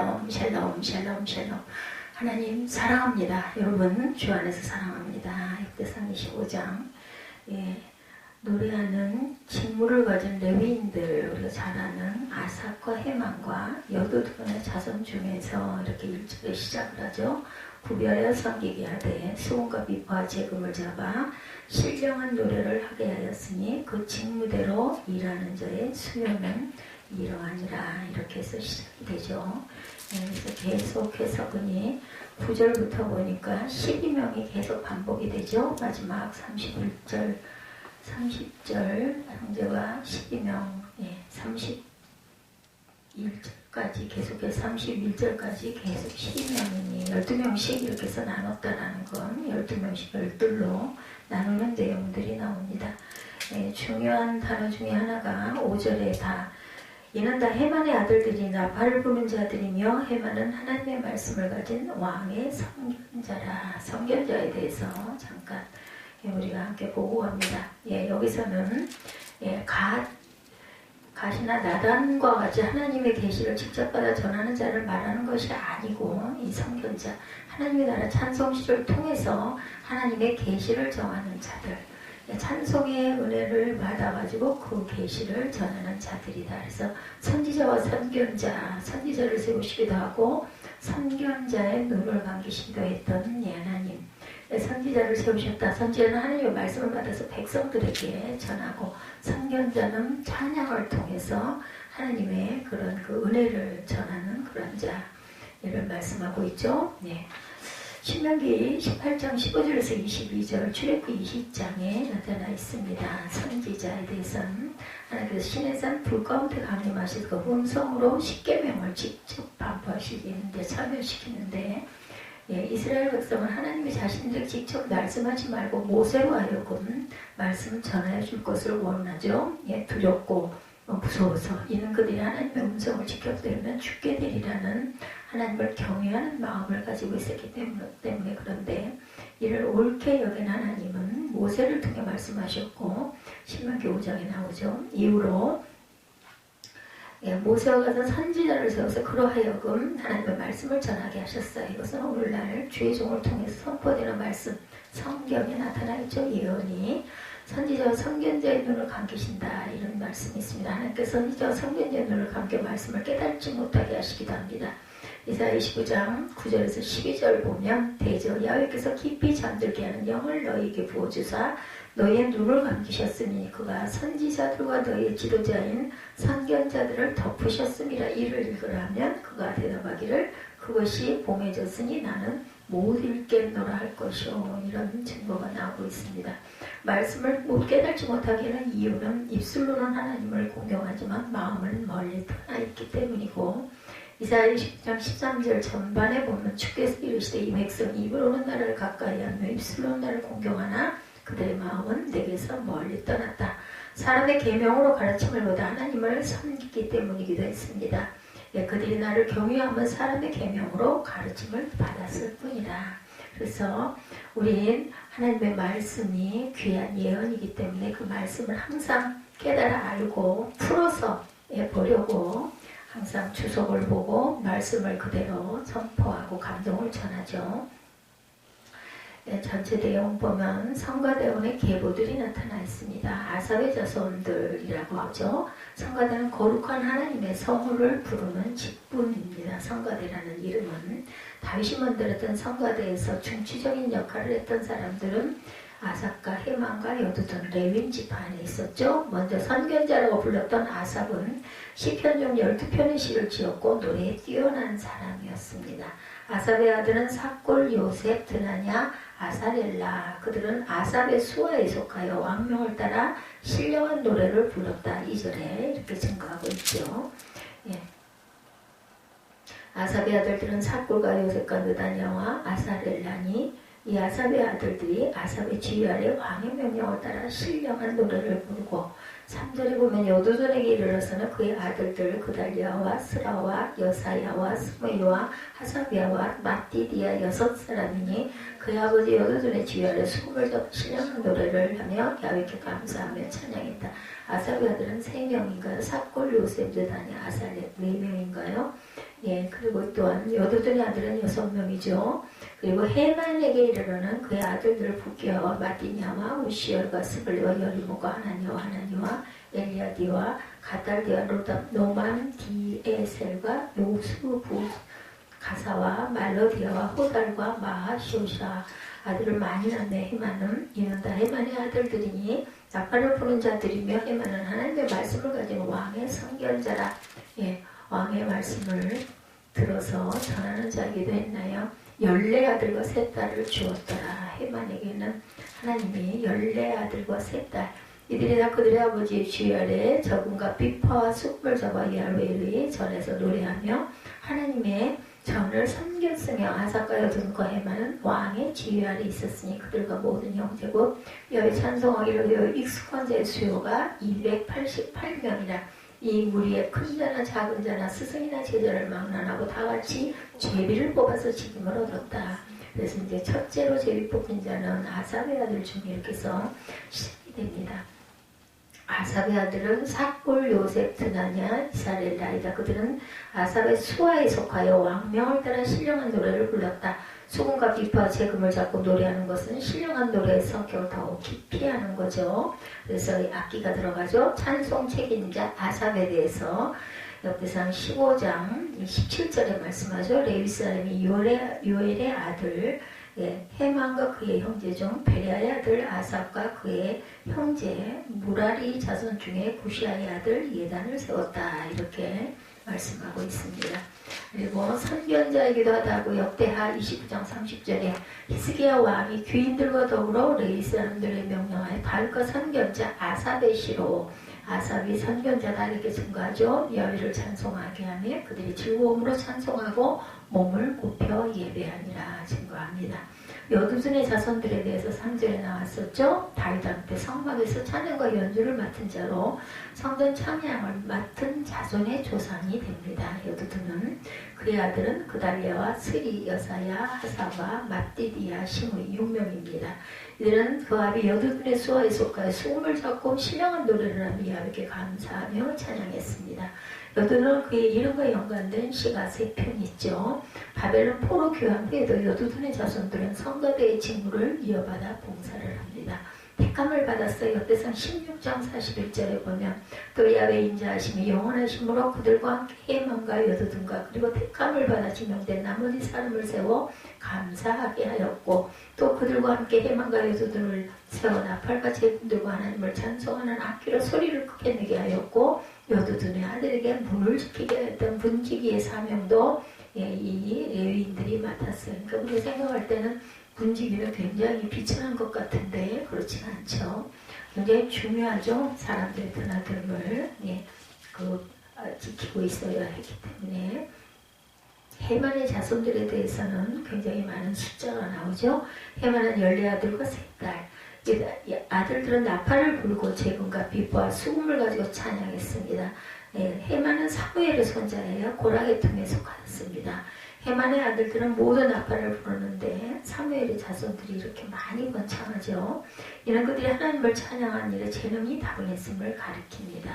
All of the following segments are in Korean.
샬롬 샬롬 샬롬 샬롬. 하나님 사랑합니다. 여러분 주 안에서 사랑합니다. 역대상 25장. 노래하는 직무를 가진 레위인들, 우리가 잘 아는 아삭과 헤만과 여두둔의 자손 중에서 이렇게 1절에 시작을 하죠. 구별하여 섬기게 하되 수금과 비파와 재금을 잡아 신령한 노래를 하게 하였으니 그 직무대로 일하는 자의 수요는 이러하니라. 이렇게 해서 시작이 되죠. 그래서 계속해서 그니 9절부터 보니까 12명이 계속 반복이 되죠. 마지막 30절 형제가 12명, 31절까지 계속해서 31절까지 계속 12명이니 12명씩 이렇게 해서 나눴다라는 건 12명씩 열둘로 나누는 내용들이 나옵니다. 중요한 단어 중에 하나가 5절에 이는 다 헤만의 아들들이나 발을 부는 자들이며 헤만은 하나님의 말씀을 가진 왕의 선견자라. 선견자에 대해서 잠깐 우리가 함께 보고 갑니다. 여기서는 갓이나 나단과 같이 하나님의 계시를 직접 받아 전하는 자를 말하는 것이 아니고 이 선견자, 하나님의 나라 찬송시를 통해서 하나님의 계시를 정하는 자들, 찬송의 은혜를 받아가지고 그 계시를 전하는 자들이다. 그래서 선지자와 선견자, 선지자를 세우시기도 하고 선견자의 눈을 감기시기도 했던 하나님. 선지자를 세우셨다. 선지자는 하나님의 말씀을 받아서 백성들에게 전하고, 선견자는 찬양을 통해서 하나님의 그런 그 은혜를 전하는 그런 자를 말씀하고 있죠. 신명기 18장 15절에서 22절 출애굽기 20장에 나타나 있습니다. 선지자에 대해서는 하나님께서 시내산 불 가운데 강림하실 그 음성으로 십계명을 직접 반포하시는데 참여시키는데, 이스라엘 백성은 하나님이 자신들 직접 말씀하지 말고 모세로 하여금 말씀을 전하여 줄 것을 원하죠. 두렵고 무서워서 이는 그들이 하나님의 음성을 지켜들으면 죽게 되리라는 하나님을 경외하는 마음을 가지고 있었기 때문에 그런데 이를 옳게 여긴 하나님은 모세를 통해 말씀하셨고 신명기 5장에 나오죠. 이후로 모세와 같은 선지자를 세워서 그로 하여금 하나님의 말씀을 전하게 하셨어요. 이것은 오늘날 주의 종을 통해서 선포되는 말씀, 성경에 나타나 있죠. 예언이 선지자와 선견자의 눈을 감기신다, 이런 말씀이 있습니다. 하나님께서 선지자와 선견자의 눈을 감겨 말씀을 깨닫지 못하게 하시기도 합니다. 이사야 29장 9절에서 12절 보면 대저 야훼께서 깊이 잠들게 하는 영을 너희에게 부어주사 너희의 눈을 감기셨으니 그가 선지자들과 너희의 지도자인 선견자들을 덮으셨음이라. 이를 읽으라면 그가 대답하기를 그것이 봉해졌으니 나는 못 읽겠노라 할 것이오. 이런 증거가 나오고 있습니다. 말씀을 못 깨닫지 못하게 하는 이유는 입술로는 하나님을 공경하지만 마음은 멀리 떠나 있기 때문이고, 이사야 20장 13절 전반에 보면 주께서 이르시되 이 백성이 입으로는 나를 가까이 하며 입술로는 나를 공경하나 그들의 마음은 내게서 멀리 떠났다. 사람의 계명으로 가르침을 보다 하나님을 섬기기 때문이기도 했습니다. 그들이 나를 경외하면 사람의 계명으로 가르침을 받았을 뿐이다. 그래서 우린 하나님의 말씀이 귀한 예언이기 때문에 그 말씀을 항상 깨달아 알고 풀어서 보려고 항상 주석을 보고 말씀을 그대로 선포하고 감동을 전하죠. 전체 내용 보면 성가대원의 계보들이 나타나 있습니다. 아삽의 자손들이라고 하죠. 성가대는 거룩한 하나님의 성을 부르는 직분입니다. 성가대라는 이름은 다윗이 만들었던 성가대에서 중추적인 역할을 했던 사람들은 아삽과 헤만과 여두둔 레윈 지파에 있었죠. 먼저 선견자라고 불렸던 아삽은 시편 중 12편의 시를 지었고 노래에 뛰어난 사람이었습니다. 아삽의 아들은 삭골, 요셉, 드나냐, 아사렐라. 그들은 아삽의 수하에 속하여 왕명을 따라 신령한 노래를 불렀다. 2절에 이렇게 증거하고 있죠. 아삽의 아들들은 삭골과 요셉과 느다냐와 아사렐라니, 이 아삽의 아들들이 아삽의 지휘 아래 왕의 명령을 따라 신령한 노래를 부르고, 3절에 보면 여두둔에게 이르러서는 그의 아들들 그달리아와 스라와 여사야와 스므이와 하사비아와 마띠디아 6사람이니 그의 아버지 여두둔의 지휘 아래 숨을 덮어 신령한 노래를 하며 야훼께 감사하며 찬양했다. 아삽의 아들은 3명인가요? 삭골, 요셉, 느다냐, 아살렛 4명인가요? 예, 그리고 또한 여두둔의 아들은 6명이죠. 그리고 헤만에게 이르러는 그의 아들들을 북기야와 마띠냐와 우시엘과 스블리와 여리모가 하나니와 엘리아디와 가달디와 노만 디에셀과 요수부 가사와 말로디아와 호달과 마하시오샤 아들을 많이 낳네. 헤만은 이는 다 헤만의 아들들이니 나팔을 부는 자들이며 헤만은 하나님의 말씀을 가진 왕의 선견자라. 예, 왕의 말씀을 들어서 전하는 자이기도 했나요? 14아들과 3딸을 주었더라. 헤만에게는 하나님이 14아들과 3딸 이들이 다 그들의 아버지의 주의 아래 적은과 비파와 숯불 잡아 야훼의 전에서 노래하며 하나님의 전을 섬겼으며 아삭과 여둔과 헤만은 왕의 지휘 아래 있었으니 그들과 모든 형제고 여호와의 찬송하기를 위하여 익숙한 자의 수요가 288명이라. 이 무리에 큰 자나 작은 자나 스승이나 제자를 망라하고 다같이 제비를 뽑아서 직임을 얻었다. 그래서 이제 첫째로 제비 뽑힌 자는 아삽의 아들 중에 이렇게 해서 시작이 됩니다. 아삽의 아들은 삭골 요셉 드나냐 이스라엘이다. 그들은 아삽의 수하에 속하여 왕명을 따라 신령한 노래를 불렀다. 수금과 비파와 재금을 잡고 노래하는 것은 신령한 노래의 성격을 더 깊이 하는 거죠. 그래서 악기가 들어가죠. 찬송 책임자 아삽에 대해서 역대상 15장 17절에 말씀하죠. 레위 사람이 요엘의 아들 헤만과 그의 형제 중 베레아의 아들 아삽과 그의 형제 무라리 자손 중에 구시아의 아들 예단을 세웠다. 이렇게 말씀하고 있습니다. 그리고 선견자이기도 하다고 역대하 29장 30절에 히스기야 왕이 귀인들과 더불어 레위 사람들의 명령하에 바알과 선견자 아삽의 시로 아삽이 선견자다 이렇게 증거하죠. 여호와를 찬송하게 하며 그들이 즐거움으로 찬송하고 몸을 굽혀 예배하니라 증거합니다. 여두둔의 자손들에 대해서 3절에 나왔었죠. 다윗한테 성막에서 찬양과 연주를 맡은 자로 성전 찬양을 맡은 자손의 조상이 됩니다. 여두둔은 그의 아들은 그달리아와 스리, 여사야, 하사와 마띠디아, 시므이 6명입니다. 이들은 그 아비 여두둔의 수하에 속하여 수금을 잡고 신령한 노래를 하며 야훼께 감사하며 찬양했습니다. 여두둔은 그의 이름과 연관된 시가 3편 있죠. 바벨론 포로 교환 후에도 여두둔의 자손들은 성가대의 직무를 이어받아 봉사를 합니다. 택함을 받았어요. 역대상 16장 41절에 보면 또 야훼 인자하심이 영원하심으로 그들과 함께 헤만과 여두둔과 그리고 택함을 받아 지명된 나머지 사람을 세워 감사하게 하였고 또 그들과 함께 헤만과 여두둔을 세워 나팔과 제군들과 하나님을 찬송하는 악기로 소리를 크게 내게 하였고 여두둔의 아들에게 문을 지키게 했던 분지기의 사명도 이 레위인들이 맡았어요. 그러니까 우리가 생각할 때는 분지기는 굉장히 비천한 것 같은데 그렇지는 않죠. 굉장히 중요하죠. 사람들의 드나듦을 지키고 있어야 했기 때문에 헤만의 자손들에 대해서는 굉장히 많은 숫자가 나오죠. 헤만은 14아들과 3딸. 아들들은 나팔을 불고 재금과 비포와 수금을 가지고 찬양했습니다. 헤만은 사무엘의 손자예요. 고라계통에 속하였습니다. 헤만의 아들들은 모두 나팔을 부르는데 사무엘의 자손들이 이렇게 많이 번창하죠. 이는 그들이 하나님을 찬양한 일에 재능이 다분했음을 가리킵니다.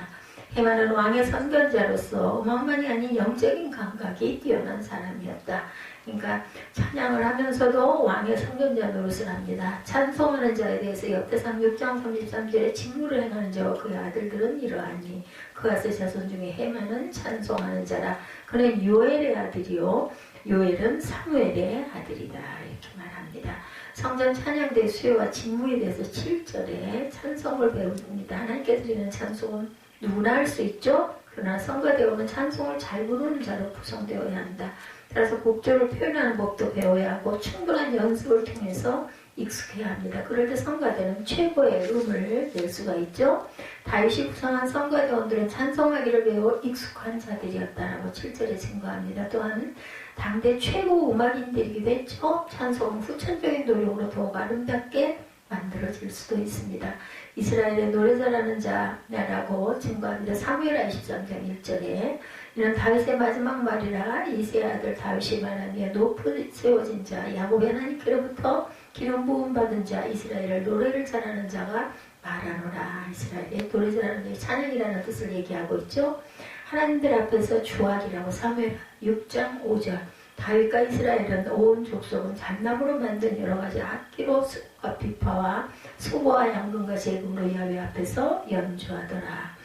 헤만은 왕의 선견자로서 음악만이 아닌 영적인 감각이 뛰어난 사람이었다. 그러니까 찬양을 하면서도 왕의 선견자 노릇을 합니다. 찬송하는 자에 대해서 역대상 6장 33절에 직무를 행하는 자와 그의 아들들은 이러하니 그 아세 자손 중에 헤만은 찬송하는 자라. 그는 요엘의 아들이요 요엘은 사무엘의 아들이다. 이렇게 말합니다. 성전 찬양대 수요와 직무에 대해서 7절에 찬송을 배웁니다. 하나님께 드리는 찬송은 누구나 할 수 있죠. 그러나 성가대원은 찬송을 잘 부르는 자로 구성되어야 한다. 따라서 곡조를 표현하는 법도 배워야 하고 충분한 연습을 통해서 익숙해야 합니다. 그럴 때 성가대는 최고의 음을 낼 수가 있죠. 다윗이 구성한 성가대원들은 찬송하기를 배워 익숙한 자들이었다라고 7절에 증거합니다. 또한 당대 최고 음악인들이기도 했죠. 찬송은 후천적인 노력으로 더욱 아름답게 만들어질 수도 있습니다. 이스라엘의 노래 잘하는 자라고 증거합니다. 사무엘하 23장 1절에 이는 다윗의 마지막 말이라 이새의 아들 다윗이 말하며 높이 세워진 자 야곱의 하나님께로부터 기름 부음 받은 자 이스라엘을 노래를 잘하는 자가 말하노라. 이스라엘의 노래 잘하는 자 찬양이라는 뜻을 얘기하고 있죠. 하나님들 앞에서 주악이라고 사무엘 6장 5절 다윗과 이스라엘은 온 족속은 잣나무로 만든 여러가지 악기로 숲과 비파와 수고와 양금과 제금으로 야훼 앞에서 연주하더라.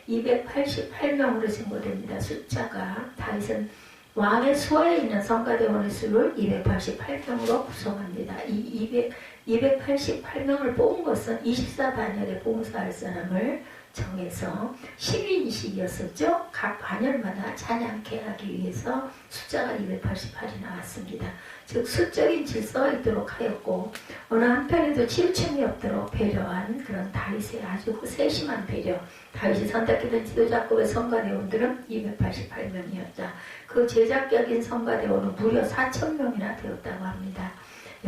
288명으로 증거됩니다. 숫자가 다윗은 왕의 수하에 있는 성가대원의 수를 288명으로 구성합니다. 이 288명을 뽑은 것은 24반열에 봉사할 사람을 정해서 12인식이었었죠. 각 반열마다 찬양케 하기 위해서 숫자가 288이 나왔습니다. 즉 수적인 질서가 있도록 하였고 어느 한편에도 치우침이 없도록 배려한 그런 다윗의 아주 세심한 배려. 다윗이 선택했던 지도자급의 성가대원들은 288명이었다. 그 제작격인 성가대원은 무려 4,000명이나 되었다고 합니다.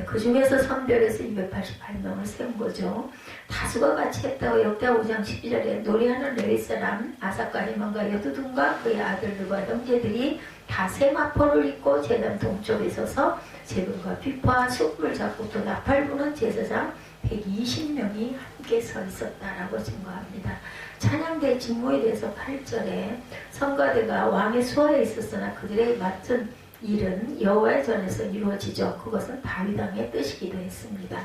그 중에서 선별해서 288명을 세운 거죠. 다수가 같이 했다고 역대하 5장 12절에 노래하는 레위 사람 아삭과 헤만과 여두둔과 그의 아들들과 형제들이 다 세마포를 입고 제단 동쪽에 서서 제금과 비파와 숯불을 잡고 또 나팔 부는 제사장 120명이 함께 서 있었다라고 증거합니다. 찬양대 직무에 대해서 8절에 성가대가 왕의 수하에 있었으나 그들의 맡은 일은 여호와의 전에서 이루어지죠. 그것은 다윗 왕의 뜻이기도 했습니다.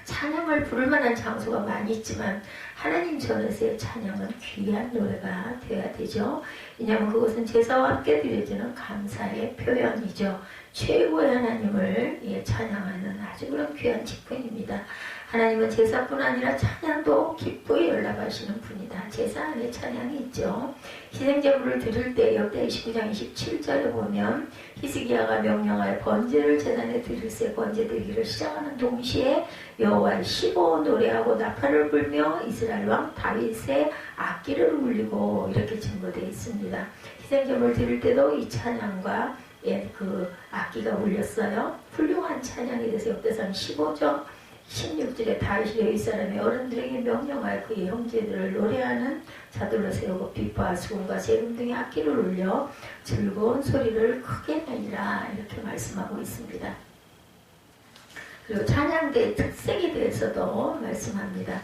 찬양을 부를 만한 장소가 많이 있지만 하나님 전에서의 찬양은 귀한 노래가 되어야 되죠. 왜냐하면 그것은 제사와 함께 드려지는 감사의 표현이죠. 최고의 하나님을 찬양하는 아주 그런 귀한 직분입니다. 하나님은 제사뿐 아니라 찬양도 기쁘게 연락하시는 분이다. 제사 안에 찬양이 있죠. 희생제물을 드릴 때 역대 29장 27절에 보면 히스기야가 명령하여 번제를 제단에 드릴세 번제 드리기를 시작하는 동시에 여호와의 시고 노래하고 나팔을 불며 이스라엘 왕 다윗의 악기를 울리고 이렇게 증거되어 있습니다. 희생제물 드릴 때도 이 찬양과 그 악기가 울렸어요. 훌륭한 찬양이 돼서 역대상 15장 16절에 다윗이 레위 사람의 어른들에게 명령하여 그의 형제들을 노래하는 자들로 세우고 비파, 수금과 제금 등의 악기를 울려 즐거운 소리를 크게 내리라 이렇게 말씀하고 있습니다. 그리고 찬양대의 특색에 대해서도 말씀합니다.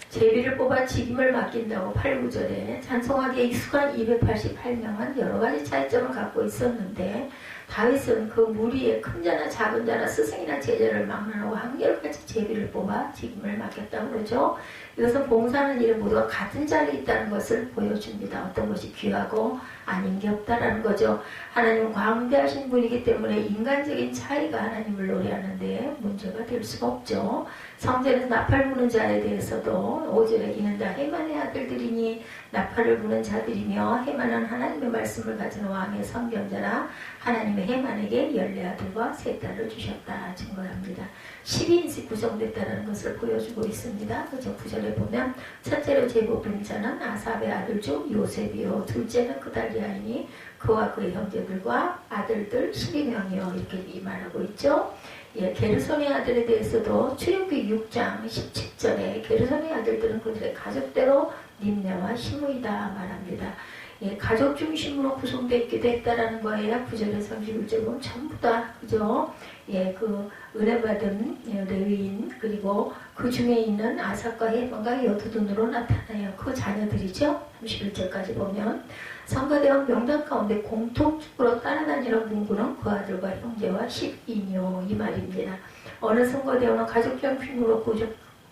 제비를 뽑아 직임을 맡긴다고 8, 9절에 찬송하기에 익숙한 288명은 여러가지 차이점을 갖고 있었는데 다윗은 그 무리의 큰 자나 작은 자나 스승이나 제자를 막론하고 한결같이 제비를 뽑아 직임을 맡겼다고 그러죠. 이것은 봉사하는 일에 모두가 같은 자리에 있다는 것을 보여줍니다. 어떤 것이 귀하고 아닌 게 없다라는 거죠. 하나님은 광대하신 분이기 때문에 인간적인 차이가 하나님을 노래하는데 문제가 될 수가 없죠. 성전에서 나팔 부는 자에 대해서도 5절에 이는 다 해만의 아들들이니 나팔을 부는 자들이며 해만은 하나님의 말씀을 가진 왕의 선견자라 하나님의 해만에게 14아들과 3딸을 주셨다 증거합니다. 12인씩 구성됐다는 것을 보여주고 있습니다. 그죠? 9절에 보면 첫째로 제복된 자는 아삽의 아들 중 요셉이요 둘째는 그달리아이니 그와 그의 형제들과 아들들 12명이요 이렇게 말하고 있죠. 예, 게르손의 아들에 대해서도 출애굽기 6장 17절에 게르손의 아들들은 그들의 가족대로 림네와 시므이다 말합니다. 예, 가족 중심으로 구성되어 있기도 했다라는 거예요. 9절에서 31절 보면 전부 다 그죠? 예, 그 은혜 받은 레위인 그리고 그 중에 있는 아삭과 헤만과 여두둔으로 나타나요. 그 자녀들이죠. 31절까지 보면 성가대원 명단 가운데 공통적으로 따라다니는 문구는 그 아들과 형제와 12뇨 이 말입니다. 어느 성가대원은 가족적 힘으로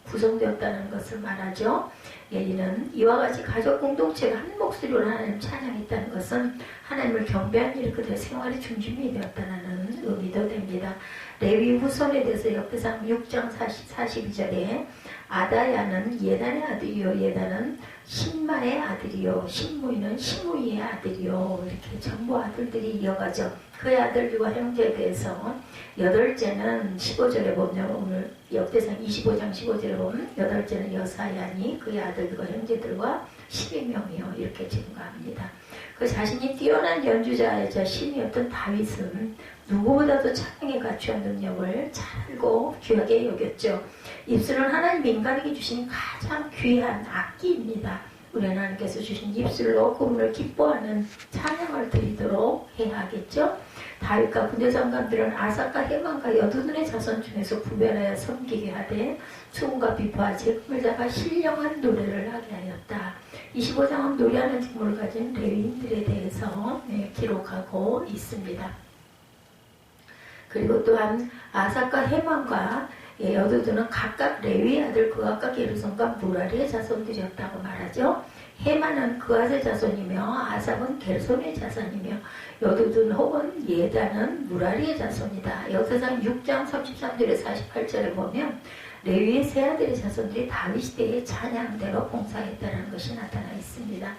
구성되었다는 것을 말하죠. 이는 이와 같이 가족 공동체가 한 목소리로 하나님 찬양했다는 것은 하나님을 경배한 일 그들의 생활의 중심이 되었다는 의미도 됩니다. 레위 후손에 대해서 역대상 6장 42절에 아다야는 예단의 아들이요 예단은 신마의 아들이요 신무이는 시무이의 아들이요 이렇게 전부 아들들이 이어가죠. 그의 아들들과 형제에 대해서 8째는 15절에 보면 오늘 역대상 25장 15절에 보면 8째는 여사야니 그의 아들들과 형제들과 12명이요 이렇게 증거합니다. 그 자신이 뛰어난 연주자이자 신이었던 다윗은 누구보다도 찬양에 갖추어 능력을 잘 알고 귀하게 여겼죠. 입술은 하나님 인간에게 주신 가장 귀한 악기입니다. 우리 하나님께서 주신 입술로 그분을 기뻐하는 찬양을 드리도록 해야 하겠죠. 다윗과 군대 장관들은 아삭과 헤만과 여두둔의 자손 중에서 구별하여 섬기게 하되 수금과 비파와 제금을 잡아 신령한 노래를 하게 하였다. 25장은 노래하는 직무를 가진 레위인들에 대해서 기록하고 있습니다. 그리고 또한 아삭과 헤만과 여두두는 각각 레위 아들 그앗과 게르손과 무라리의 자손들이었다고 말하죠. 헤만은 그앗의 자손이며 아삭은 게르손의 자손이며 여두둔 혹은 예다는 무라리의 자손이다. 역사상 6장 33절에 48절에 보면 레위의 세 아들의 자손들이 다윗 시대의 찬양대로 봉사했다는 것이 나타나 있습니다.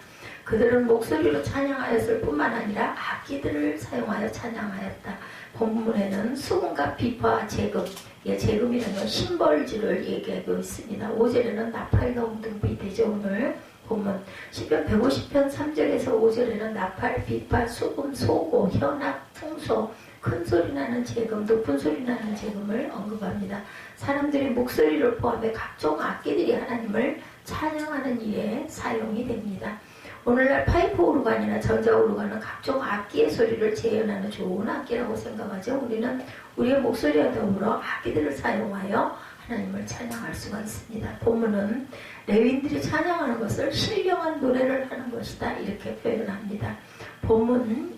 그들은 목소리로 찬양하였을 뿐만 아니라 악기들을 사용하여 찬양하였다. 본문에는 수금과 비파, 재금, 재금이라는 건 심벌주를 얘기하고 있습니다. 5절에는 나팔 넣음 등불이 되죠. 오늘 본문 시편 150편 3절에서 5절에는 나팔, 비파, 수금, 소고, 현악, 풍소, 큰 소리 나는 재금, 높은 소리 나는 재금을 언급합니다. 사람들의 목소리를 포함해 각종 악기들이 하나님을 찬양하는 일에 사용이 됩니다. 오늘날 파이프 오르간이나 전자 오르간은 각종 악기의 소리를 재현하는 좋은 악기라고 생각하죠. 우리는 우리의 목소리와 더불어 악기들을 사용하여 하나님을 찬양할 수가 있습니다. 본문은 레위인들이 찬양하는 것을 신령한 노래를 하는 것이다 이렇게 표현합니다. 본문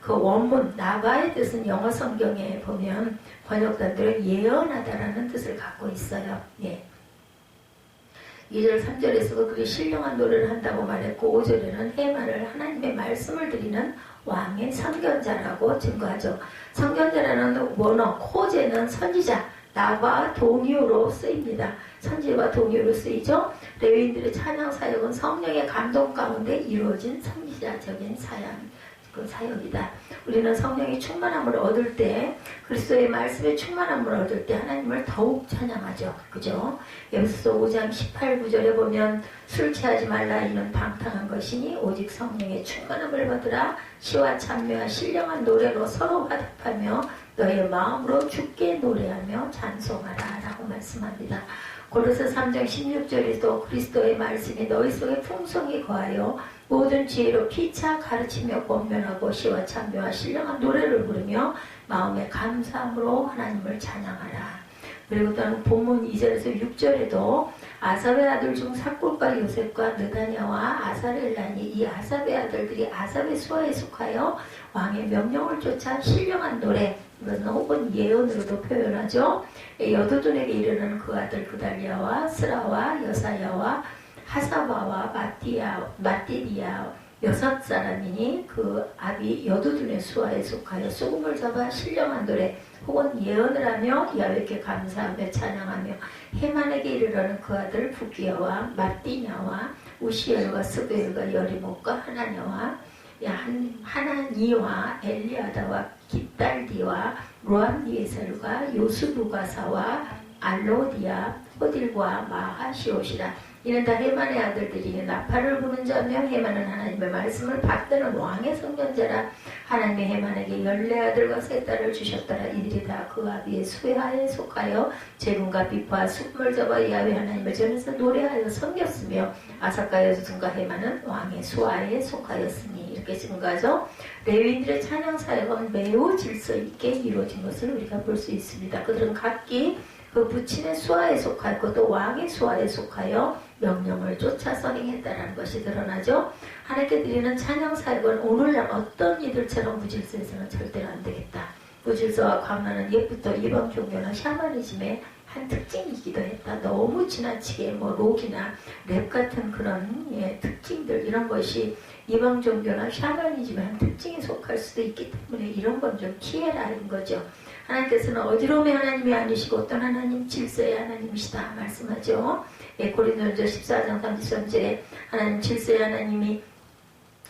그 원문 나바의 뜻은 영어 성경에 보면 번역단들은 예언하다라는 뜻을 갖고 있어요. 2절 3절에서도 그리 신령한 노래를 한다고 말했고 5절에는 헤만을 하나님의 말씀을 드리는 왕의 선견자라고 증거하죠. 선견자라는 원어 코제는 선지자 나와 동요로 쓰입니다. 선지와 동요로 쓰이죠. 레위인들의 찬양 사역은 성령의 감동 가운데 이루어진 선지자적인 사역이다. 우리는 성령의 충만함을 얻을 때 그리스도의 말씀의 충만함을 얻을 때 하나님을 더욱 찬양하죠. 그죠? 에베소서 5장 18, 9절에 보면 술 취하지 말라 이는 방탕한 것이니 오직 성령의 충만함을 받으라 시와 찬미와 신령한 노래로 서로 화답하며 너의 마음으로 주께 노래하며 찬송하라 라고 말씀합니다. 고린도서 3장 16절에도 그리스도의 말씀이 너희 속에 풍성히 거하여 모든 지혜로 피차 가르치며 권면하고 시와 찬미와 신령한 노래를 부르며 마음의 감사함으로 하나님을 찬양하라. 그리고 또한 본문 2절에서 6절에도 아삽의 아들 중 삭골과 요셉과 느다냐와 아사렐란이 이 아삽의 아들들이 아삽의 수하에 속하여 왕의 명령을 쫓아 신령한 노래 이것은 혹은 예언으로도 표현하죠. 여두둔에게 이르는 그 아들 그달리아와 스라와 여사야와 하사바와 마띠리아 6사람이니 그 아비 여두둔의 수하에 속하여 수금을 잡아 신령한 노래 혹은 예언을 하며 야훼께 감사하며 찬양하며 헤만에게 이르러는 그 아들 부기야와 마띠냐와 우시엘과 스베엘과 여리목과 하나냐와 하나니와 엘리아다와 깃달디와 로암니에셀과 요스부가사와 알로디아 호딜과 마하시옷이라. 이는 다 헤만의 아들들이니 나팔을 부는 자며 헤만은 하나님의 말씀을 받드는 왕의 선견자라. 하나님의 헤만에게 14아들과 3딸을 주셨더라. 이들이 다 그 아비의 수하에 속하여 재금과 비파 숲을 잡아 야훼 하나님을 전에서 노래하여 섬겼으며 아삭과 여두둔과 헤만은 왕의 수하에 속하였으니 이렇게 증거하죠. 레위인들의 찬양 사역은 매우 질서 있게 이루어진 것을 우리가 볼 수 있습니다. 그들은 각기 그 부친의 수하에 속하였고 또 왕의 수하에 속하여 명령을 쫓아서 행했다는 것이 드러나죠. 하나님께 드리는 찬양 사역은 오늘날 어떤 이들처럼 무질서해서는 절대로 안 되겠다. 무질서와 광란은 옛부터 이방 종교나 샤머니즘의 한 특징이기도 했다. 너무 지나치게 록이나 랩 같은 그런 특징들 이런 것이 이방 종교나 샤머니즘의 한 특징에 속할 수도 있기 때문에 이런 건 좀 피해라는 거죠. 하나님께서는 어지러움의 하나님이 아니시고 어떤 하나님 질서의 하나님이시다 말씀하죠. 고린도전서 14장 33절에 하나님 질서의 하나님이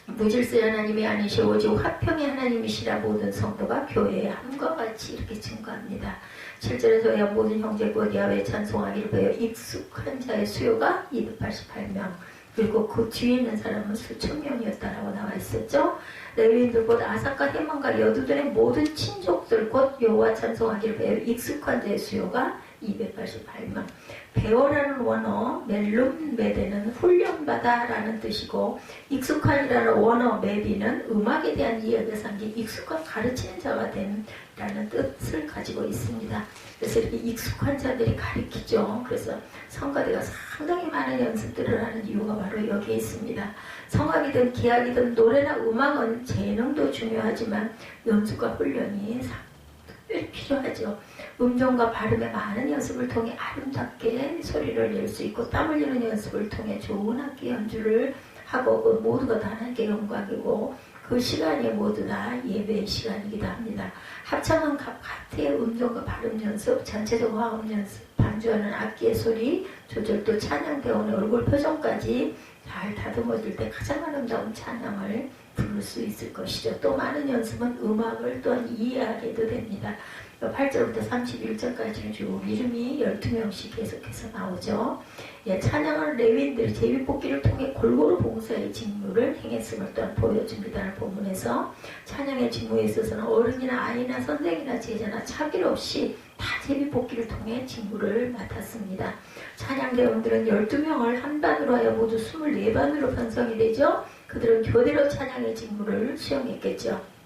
무질서의 하나님이 아니시오 오직 화평의 하나님이시라 모든 성도가 교회의 함과 같이 이렇게 증거합니다. 7절에서 모든 형제고 야훼 찬송하기를 배워 익숙한 자의 수요가 288명 그리고 그 뒤에 있는 사람은 수천 명이었다라고 나와 있었죠. 레위인들 곧 아삭과 헤만과 여두둔의 모든 친족들 곧 여호와 찬송하기를 배워 익숙한 자의 수요가 288명. 배워라는 원어 멜룸 메데는 훈련받아라는 뜻이고, 익숙한이라는 원어 메디는 음악에 대한 이야기에서 한게 익숙한 가르치는 자가 된다는 뜻을 가지고 있습니다. 그래서 이렇게 익숙한 자들이 가르치죠. 그래서 성가대가 상당히 많은 연습들을 하는 이유가 바로 여기에 있습니다. 성악이든 기악이든 노래나 음악은 재능도 중요하지만 연습과 훈련이 상당히 필요하죠. 음정과 발음의 많은 연습을 통해 아름답게 소리를 낼 수 있고, 땀 흘리는 연습을 통해 좋은 악기 연주를 하고, 그 모두가 다 하나님께 영광이고, 그 시간이 모두 다 예배의 시간이기도 합니다. 합창은 각 파트의 음정과 발음 연습, 전체적 화음 연습, 반주하는 악기의 소리, 조절도 찬양 배우는 얼굴 표정까지 잘 다듬어질 때 가장 아름다운 찬양을 부를 수 있을 것이죠. 또 많은 연습은 음악을 또한 이해하게도 됩니다. 8절부터 31절까지는 쭉 이름이 12명씩 계속해서 나오죠. 예, 찬양은 레위인들이 제비뽑기를 통해 골고루 봉사의 직무를 행했음을 또한 보여줍니다. 본문에서 찬양의 직무에 있어서는 어른이나 아이나 선생이나 제자나 차별 없이 다 제비뽑기를 통해 직무를 맡았습니다. 찬양대원들은 12명을 한 반으로 하여 모두 24반으로 편성이 되죠. 그들은 교대로 찬양의 직무를 수행했겠죠.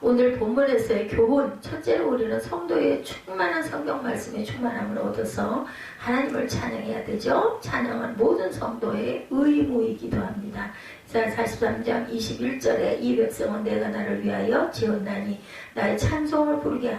오늘 본문에서의 교훈, 첫째로 우리는 성도의 충만한 성경 말씀의 충만함을 얻어서 하나님을 찬양해야 되죠. 찬양은 모든 성도의 의무이기도 합니다. 이사야 43장 21절에 이 백성은 내가 나를 위하여 지었나니 나의 찬송을 부르게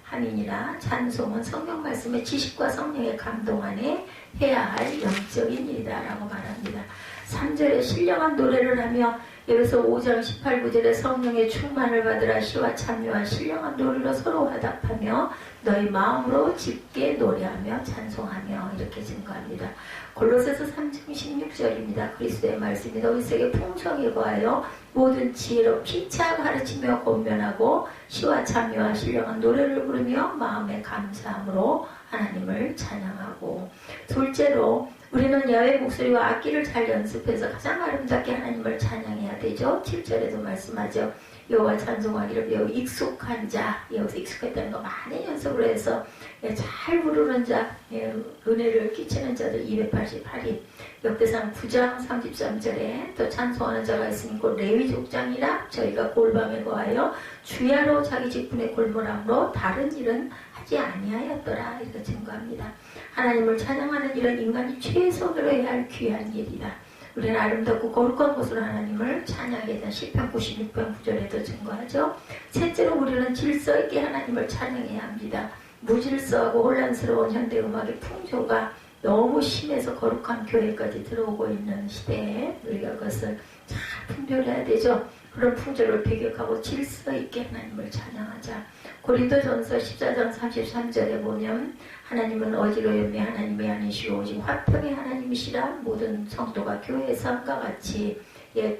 함이니라. 찬송은 성경 말씀의 지식과 성령의 감동 안에 해야 할 영적인 일이다 라고 말합니다. 3절에 신령한 노래를 하며, 에베소 5장 18, 9절에 성령의 충만을 받으라. 시와 참여와 신령한 노래로 서로 화답하며 너희 마음으로 짙게 노래하며 찬송하며, 이렇게 증거합니다. 골로새서 3장 16절입니다. 그리스도의 말씀이 너희 속에 풍성히 거하여 모든 지혜로 피차 가르치며 권면하고 시와 참여와 신령한 노래를 부르며 마음의 감사함으로 하나님을 찬양하고. 둘째로 우리는 야외 목소리와 악기를 잘 연습해서 가장 아름답게 하나님을 찬양해야 되죠. 7절에도 말씀하죠. 여호와 찬송하기를 배우 익숙한 자, 여기서 익숙했다는 거 많은 연습을 해서 잘 부르는 자, 은혜를 끼치는 자들 288인. 역대상 9장 33절에 또 찬송하는 자가 있으니 곧 레위 족장이라 저희가 골방에 거하여 주야로 자기 직분에 골몰함으로 다른 일은 하지 아니하였더라, 이렇게 증거합니다. 하나님을 찬양하는 일은 인간이 최선으로 해야 할 귀한 일이다. 우리는 아름답고 거룩한 곳으로 하나님을 찬양해야 된다. 시편 96편 9절에도 증거하죠. 셋째로 우리는 질서 있게 하나님을 찬양해야 합니다. 무질서하고 혼란스러운 현대음악의 풍조가 너무 심해서 거룩한 교회까지 들어오고 있는 시대에 우리가 그것을 잘 분별해야 되죠. 그런 풍조를 배격하고 질서 있게 하나님을 찬양하자. 고린도전서 14장 33절에 보면 하나님은 어지러움의 하나님이 아니시오 오직 화평의 하나님이시라. 모든 성도가 교회에서 함과 같이,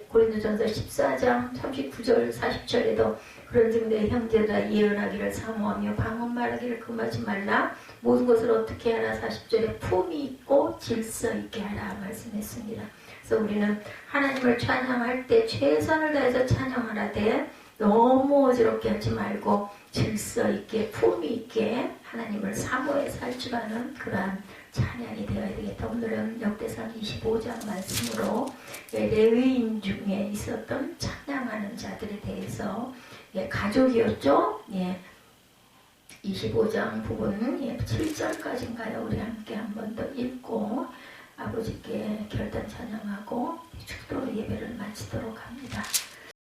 고린도전서 14장 39절 40절에도 그런즉 내 형제들아 예언하기를 사모하며 방언 말하기를 금하지 말라. 모든 것을 어떻게 하라. 40절에 품이 있고 질서 있게 하라 말씀했습니다. 그래서 우리는 하나님을 찬양할 때 최선을 다해서 찬양하라되 너무 어지럽게 하지 말고 질서 있게 품이 있게 하나님을 사모해 살 줄 아는 그러한 찬양이 되어야 되겠다. 오늘은 역대상 25장 말씀으로 레위인 중에 있었던 찬양하는 자들에 대해서, 가족이었죠. 25장 부분 7절까지인가요? 우리 함께 한 번 더 읽고 아버지께 결단 찬양하고 축도로 예배를 마치도록 합니다.